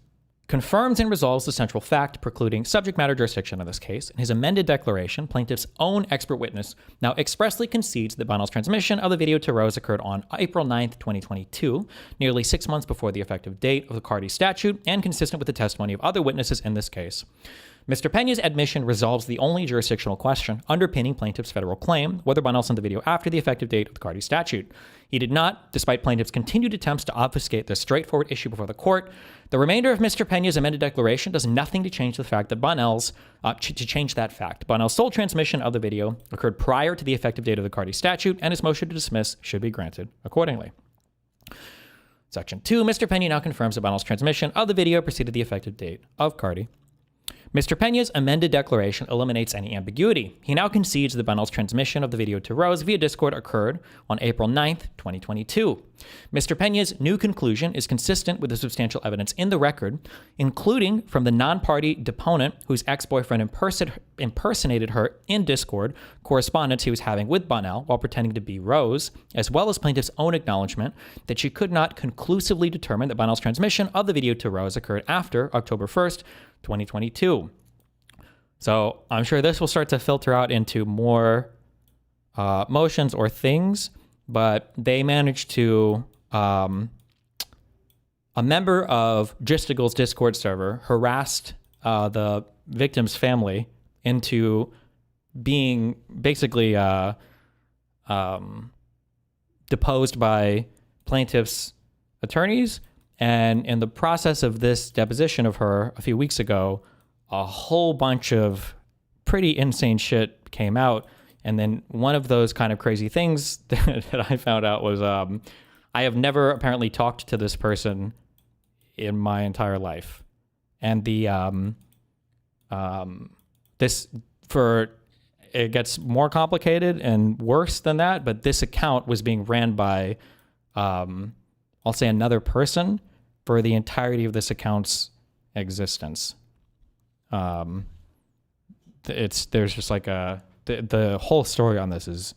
confirms and resolves the central fact precluding subject matter jurisdiction in this case. In his amended declaration, plaintiff's own expert witness now expressly concedes that Bonnell's transmission of the video to Rose occurred on April 9th, 2022, nearly 6 months before the effective date of the Cardi statute and consistent with the testimony of other witnesses in this case. Mr. Pena's admission resolves the only jurisdictional question underpinning plaintiff's federal claim, whether Bonnell sent the video after the effective date of the Cardi statute. He did not, despite plaintiff's continued attempts to obfuscate this straightforward issue before the court. The remainder of Mr. Pena's amended declaration does nothing to change the fact that Bonnell's sole transmission of the video occurred prior to the effective date of the Cardi statute, and his motion to dismiss should be granted accordingly. Section 2, Mr. Pena now confirms that Bonnell's transmission of the video preceded the effective date of Cardi. Mr. Pena's amended declaration eliminates any ambiguity. He now concedes that Bonnell's transmission of the video to Rose via Discord occurred on April 9th, 2022. Mr. Pena's new conclusion is consistent with the substantial evidence in the record, including from the non-party deponent whose ex-boyfriend impersonated her in Discord correspondence he was having with Bonnell while pretending to be Rose, as well as plaintiff's own acknowledgement that she could not conclusively determine that Bonnell's transmission of the video to Rose occurred after October 1st, 2022. So I'm sure this will start to filter out into more motions or things, but they managed to, a member of Gistigal's Discord server harassed the victim's family into being basically deposed by plaintiff's attorneys. And in the process of this deposition of her a few weeks ago, a whole bunch of pretty insane shit came out. And then one of those kind of crazy things that I found out was I have never apparently talked to this person in my entire life. And it gets more complicated and worse than that, but this account was being ran by, I'll say, another person for the entirety of this account's existence. There's just like the whole story on this is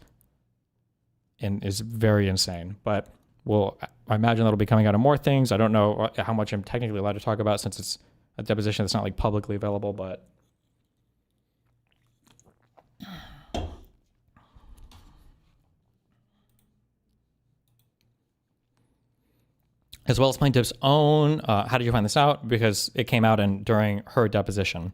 very insane, but I imagine that'll be coming out of more things. I don't know how much I'm technically allowed to talk about since it's a deposition that's not like publicly available, but as well as plaintiff's own. How did you find this out? Because it came out during her deposition.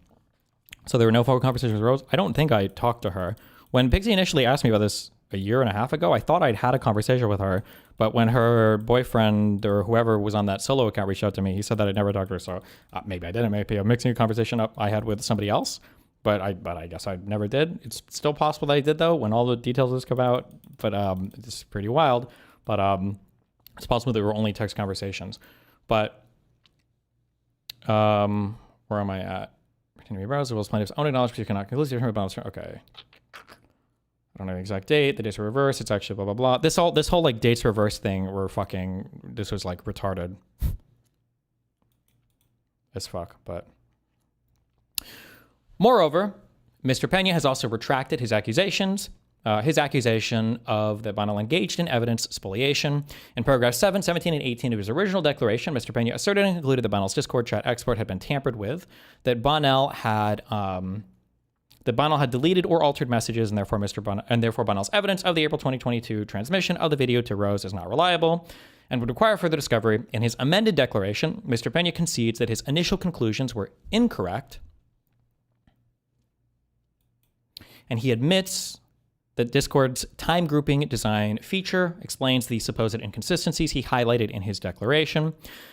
So there were no phone conversations with Rose. I don't think I talked to her. When Pixie initially asked me about this a year and a half ago, I thought I'd had a conversation with her. But when her boyfriend or whoever was on that solo account reached out to me, he said that I'd never talked to her. So maybe I didn't. Maybe I'm mixing a conversation up I had with somebody else. But I guess I never did. It's still possible that I did, though, when all the details of this come out. But it's pretty wild. But it's possible there were only text conversations. But where am I at? Continue browser will plaintiff's own acknowledgement you cannot conclusively determine balance. Okay. I don't know the exact date. The dates are reversed. It's actually blah blah blah. This whole like dates reverse thing were fucking. This was like retarded as fuck. But moreover, Mr. Pena has also retracted his accusations. His accusation of that Bonnell engaged in evidence spoliation. In paragraphs 7, 17, and 18 of his original declaration, Mr. Pena asserted and concluded that Bonnell's Discord chat export had been tampered with, that Bonnell had deleted or altered messages, and therefore Bonnell's evidence of the April 2022 transmission of the video to Rose is not reliable and would require further discovery. In his amended declaration, Mr. Pena concedes that his initial conclusions were incorrect, and he admits that Discord's time grouping design feature explains the supposed inconsistencies he highlighted in his declaration.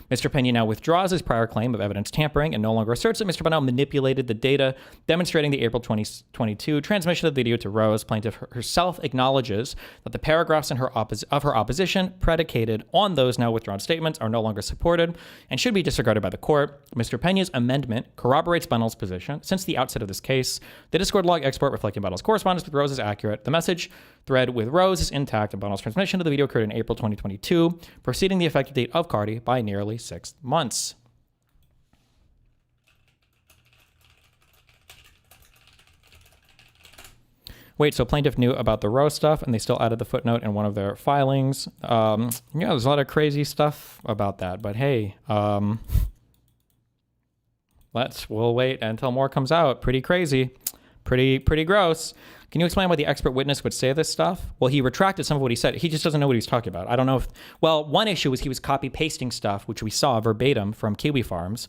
Mr. Pena now withdraws his prior claim of evidence tampering and no longer asserts that Mr. Bonnell manipulated the data demonstrating the April 2022 transmission of the video to Rose. Plaintiff herself acknowledges that the paragraphs in her opposition predicated on those now withdrawn statements are no longer supported and should be disregarded by the court. Mr. Pena's amendment corroborates Bonnell's position. Since the outset of this case, the Discord log export reflecting Bonnell's correspondence with Rose is accurate. The message thread with Rose is intact, and Bonnell's transmission of the video occurred in April 2022, preceding the effective date of Cardi by nearly 6 months. Wait, so plaintiff knew about the Rose stuff, and they still added the footnote in one of their filings. Yeah, there's a lot of crazy stuff about that, but hey, we'll wait until more comes out. Pretty crazy, pretty gross. Can you explain why the expert witness would say this stuff? Well, he retracted some of what he said. He just doesn't know what he's talking about. I don't know if... Well, one issue was he was copy-pasting stuff, which we saw verbatim from Kiwi Farms.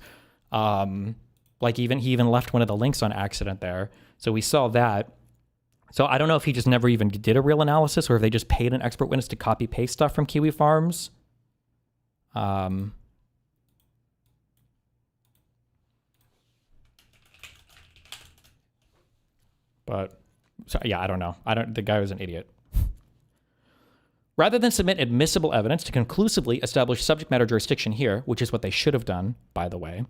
He even left one of the links on accident there. So we saw that. So I don't know if he just never even did a real analysis or if they just paid an expert witness to copy-paste stuff from Kiwi Farms. But... So, yeah, I don't know. The guy was an idiot. Rather than submit admissible evidence to conclusively establish subject matter jurisdiction here, which is what they should have done, by the way,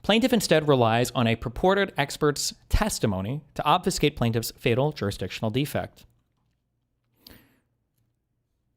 plaintiff instead relies on a purported expert's testimony to obfuscate plaintiff's fatal jurisdictional defect.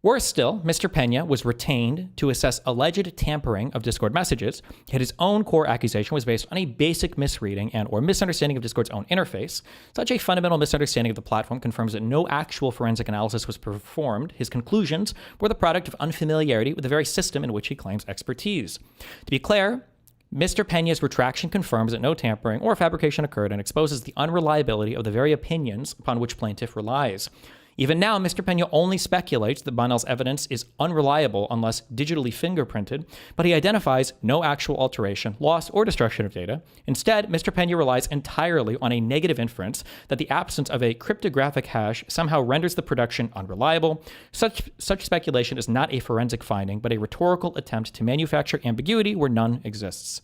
Worse still, Mr. Pena was retained to assess alleged tampering of Discord messages, yet his own core accusation was based on a basic misreading and or misunderstanding of Discord's own interface. Such a fundamental misunderstanding of the platform confirms that no actual forensic analysis was performed. His conclusions were the product of unfamiliarity with the very system in which he claims expertise. To be clear, Mr. Pena's retraction confirms that no tampering or fabrication occurred and exposes the unreliability of the very opinions upon which plaintiff relies. Even now, Mr. Pena only speculates that Bonnell's evidence is unreliable unless digitally fingerprinted, but he identifies no actual alteration, loss, or destruction of data. Instead, Mr. Pena relies entirely on a negative inference that the absence of a cryptographic hash somehow renders the production unreliable. Such speculation is not a forensic finding, but a rhetorical attempt to manufacture ambiguity where none exists.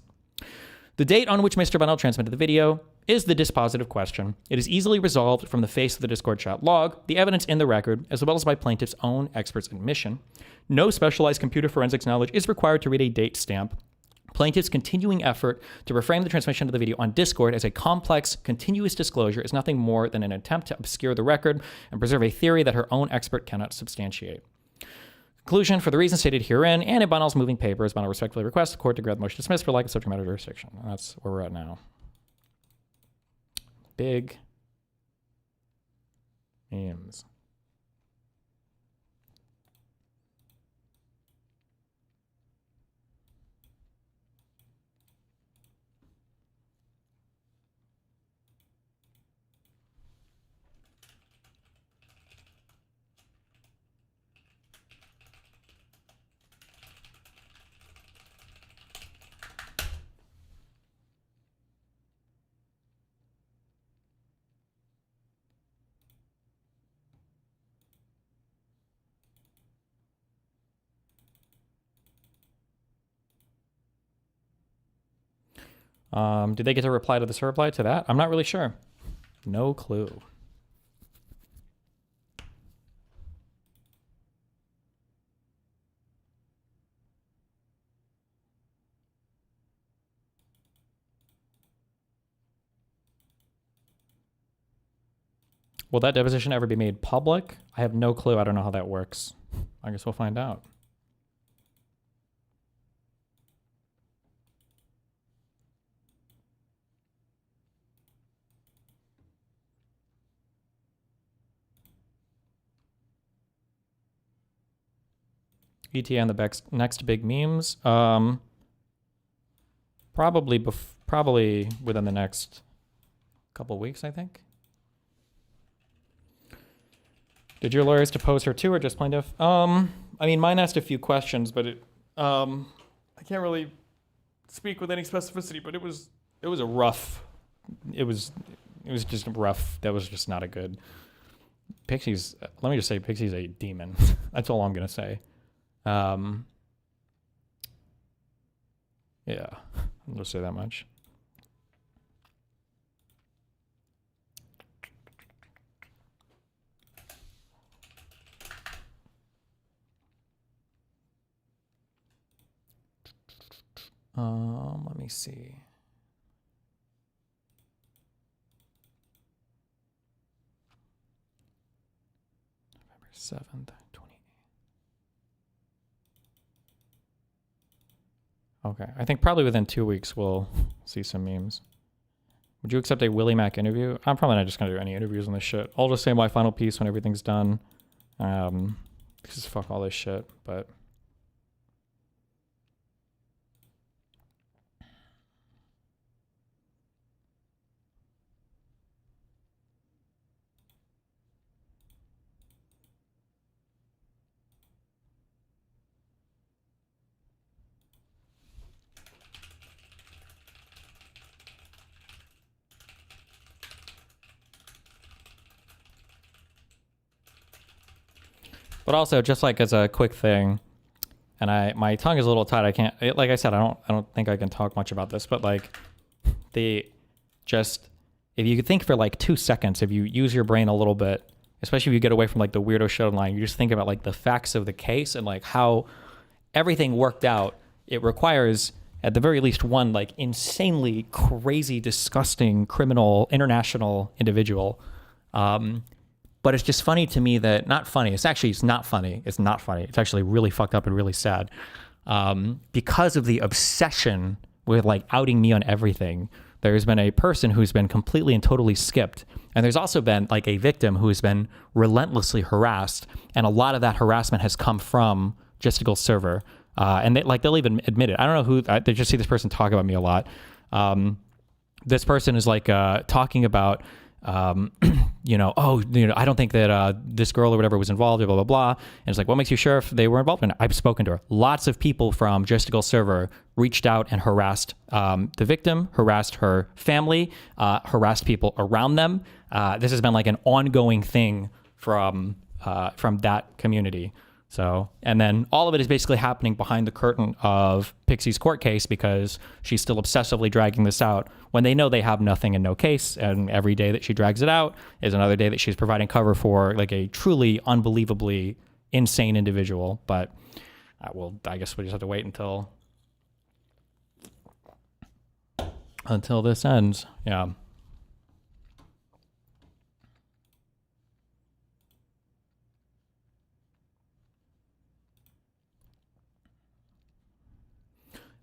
The date on which Mr. Bonnell transmitted the video is the dispositive question. It is easily resolved from the face of the Discord chat log, the evidence in the record, as well as by plaintiff's own expert's admission. No specialized computer forensics knowledge is required to read a date stamp. Plaintiff's continuing effort to reframe the transmission of the video on Discord as a complex, continuous disclosure is nothing more than an attempt to obscure the record and preserve a theory that her own expert cannot substantiate. Conclusion, for the reasons stated herein and in Bonnell's moving papers, Bonnell respectfully requests the court to grant the motion dismissed for lack of subject matter jurisdiction. And that's where we're at now. Big names. Did they get to reply to this reply to that? I'm not really sure. No clue. Will that deposition ever be made public? I have no clue. I don't know how that works. I guess we'll find out. ETA and the next big memes. Probably within the next couple weeks, I think. Did your lawyers depose her too, or just plaintiff? I mean, mine asked a few questions, but I can't really speak with any specificity. But it was a rough. It was just rough. That was just not a good. Pixie's. Let me just say, Pixie's a demon. That's all I'm gonna say. Yeah, I'll just say that much. Let me see. November 7th, 28th. Okay, I think probably within 2 weeks we'll see some memes. Would you accept a Willie Mac interview? I'm probably not just gonna do any interviews on this shit. I'll just say my final piece when everything's done. Because fuck all this shit, but... But also, just like as a quick thing, and my tongue is a little tied. I can't, like I said, I don't think I can talk much about this. But like, if you could think for like 2 seconds, if you use your brain a little bit, especially if you get away from like the weirdo shit online, you just think about like the facts of the case and like how everything worked out. It requires, at the very least, one like insanely crazy, disgusting, criminal, international individual. But it's just funny to me that, not funny, it's not funny. It's not funny. It's actually really fucked up and really sad. Because of the obsession with like outing me on everything, there's been a person who's been completely and totally skipped. And there's also been like a victim who has been relentlessly harassed. And a lot of that harassment has come from Justical Server. And they'll even admit it. I don't know who, they just see this person talk about me a lot. This person is like talking about, I don't think that this girl or whatever was involved, blah, blah, blah. And it's like, what makes you sure if they were involved? And I've spoken to her. Lots of people from Justical Server reached out and harassed the victim, harassed her family, harassed people around them. This has been like an ongoing thing from that community. So, and then all of it is basically happening behind the curtain of Pixie's court case because she's still obsessively dragging this out when they know they have nothing and no case. And every day that she drags it out is another day that she's providing cover for like a truly unbelievably insane individual. But I guess we just have to wait until this ends. Yeah.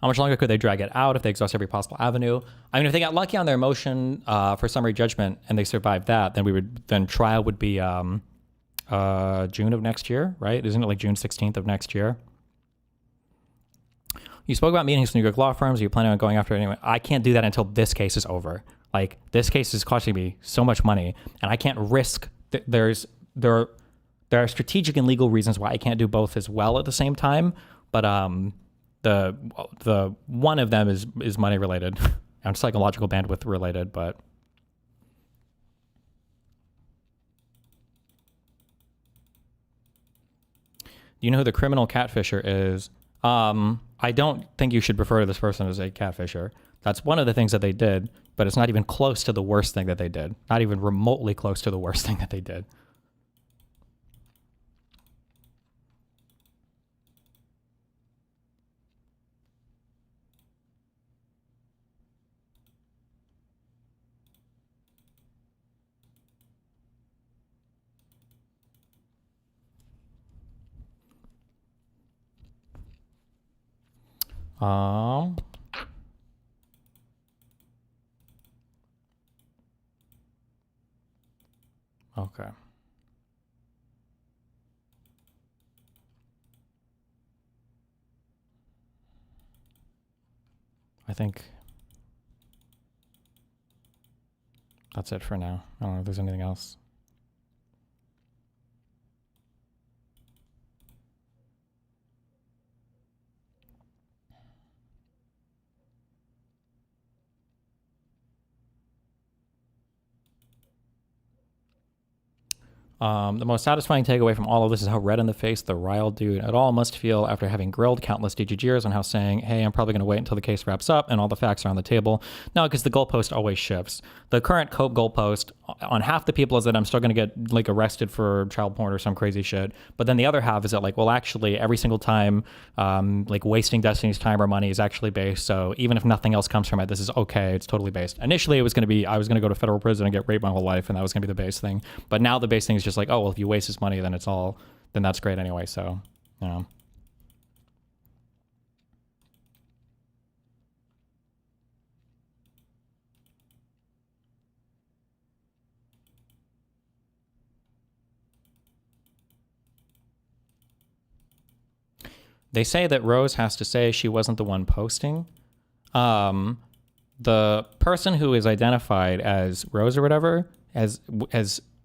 How much longer could they drag it out if they exhaust every possible avenue? I mean, if they got lucky on their motion for summary judgment and they survived that, then trial would be June of next year, right? Isn't it like June 16th of next year? You spoke about meetings with New York law firms. Are you planning on going after it anyway? I can't do that until this case is over. Like, this case is costing me so much money, and I can't risk. There are strategic and legal reasons why I can't do both as well at the same time, but the one of them is money related and psychological bandwidth related, but you know who the criminal catfisher is? I don't think you should refer to this person as a catfisher. That's one of the things that they did, but it's not even close to the worst thing that they did. Not even remotely close to the worst thing that they did. Okay. I think that's it for now. I don't know if there's anything else. The most satisfying takeaway from all of this is how red in the face the riled dude at all must feel after having grilled countless DGGers on how saying, hey, I'm probably going to wait until the case wraps up and all the facts are on the table. No, because the goalpost always shifts. The current COPE goalpost on half the people is that I'm still going to get like arrested for child porn or some crazy shit. But then the other half is that like, well, actually every single time like wasting Destiny's time or money is actually based. So even if nothing else comes from it, this is okay. It's totally based. Initially it was going to be, I was going to go to federal prison and get raped my whole life. And that was going to be the base thing. But now the base thing is just like, oh, well, if you waste this money, then it's all, then that's great anyway. So, you know. They say that Rose has to say she wasn't the one posting. The person who is identified as Rose or whatever has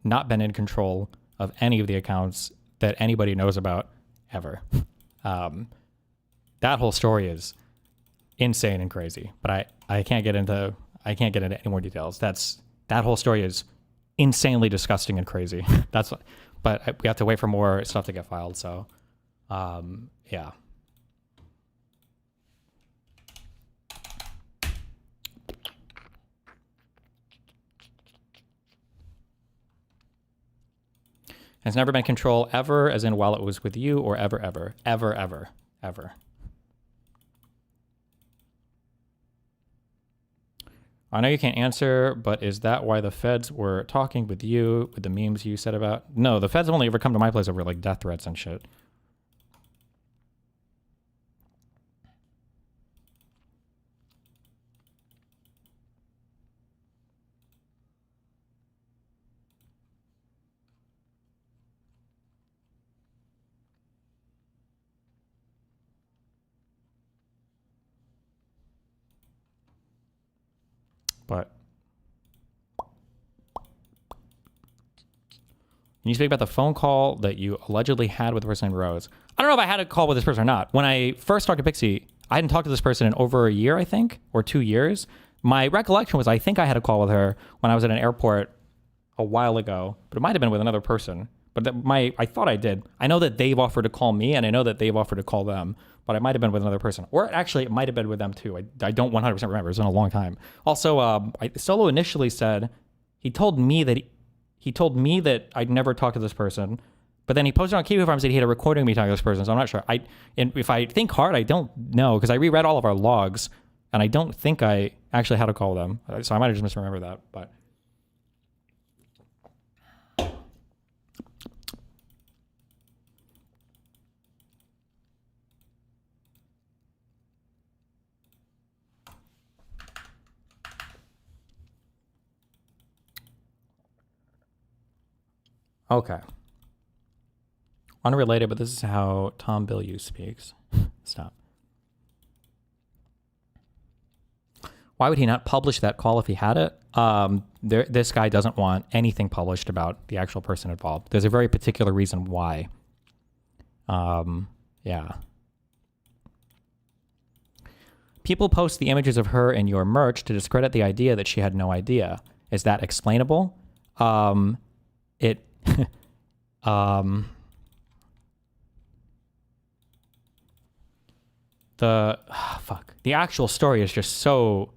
not been in control of any of the accounts that anybody knows about ever. That whole story is insane and crazy, but I can't get into any more details. That whole story is insanely disgusting and crazy. But we have to wait for more stuff to get filed. So, yeah. Has never been control ever, as in while it was with you, or ever, ever, ever, ever, ever. I know you can't answer, but is that why the feds were talking with you with the memes you said about? No, the feds only ever come to my place over like death threats and shit. But can you speak about the phone call that you allegedly had with the person named Rose? I don't know if I had a call with this person or not. When I first talked to Pixie, I hadn't talked to this person in over a year, I think, or 2 years. My recollection was I think I had a call with her when I was at an airport a while ago, but it might have been with another person. But I thought I did. I know that they've offered to call me, and I know that they've offered to call them, but it might have been with another person. Or actually, it might have been with them too. I don't 100% remember. It's been a long time. Also, Solo initially said he told me that I'd never talked to this person, but then he posted on Kiwi Farms that he had a recording of me talking to this person, so I'm not sure. If I think hard, I don't know, because I reread all of our logs, and I don't think I actually had a call with them. So I might have just misremembered that, but... Okay. Unrelated, but this is how Tom Bilyeu speaks. Stop. Why would he not publish that call if he had it? This guy doesn't want anything published about the actual person involved. There's a very particular reason why. Yeah. People post the images of her in your merch to discredit the idea that she had no idea. Is that explainable? The actual story is just so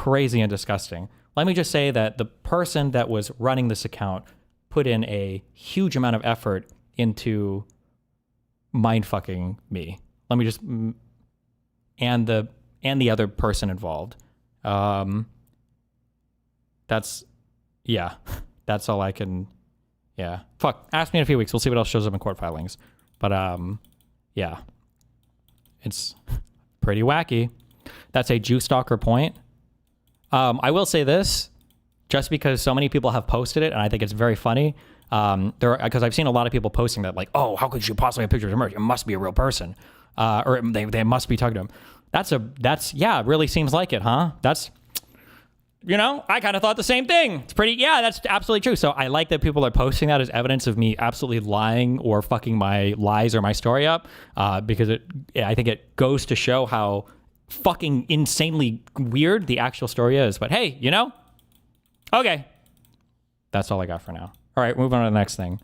crazy and disgusting. Let me just say that the person that was running this account put in a huge amount of effort into mind fucking me. Let me just, and the other person involved. That's all I can. Yeah. Fuck. Ask me in a few weeks. We'll see what else shows up in court filings. But yeah, it's pretty wacky. That's a Jew stalker point. I will say this, just because so many people have posted it, and I think it's very funny. Because I've seen a lot of people posting that, like, oh, how could you possibly have pictures of merch? It must be a real person, or they must be talking to him. It really seems like it, huh? I kind of thought the same thing. It's pretty, yeah, that's absolutely true. So I like that people are posting that as evidence of me absolutely lying or fucking my lies or my story up, because I think it goes to show how fucking insanely weird the actual story is. But hey, okay. That's all I got for now. All right, move on to the next thing.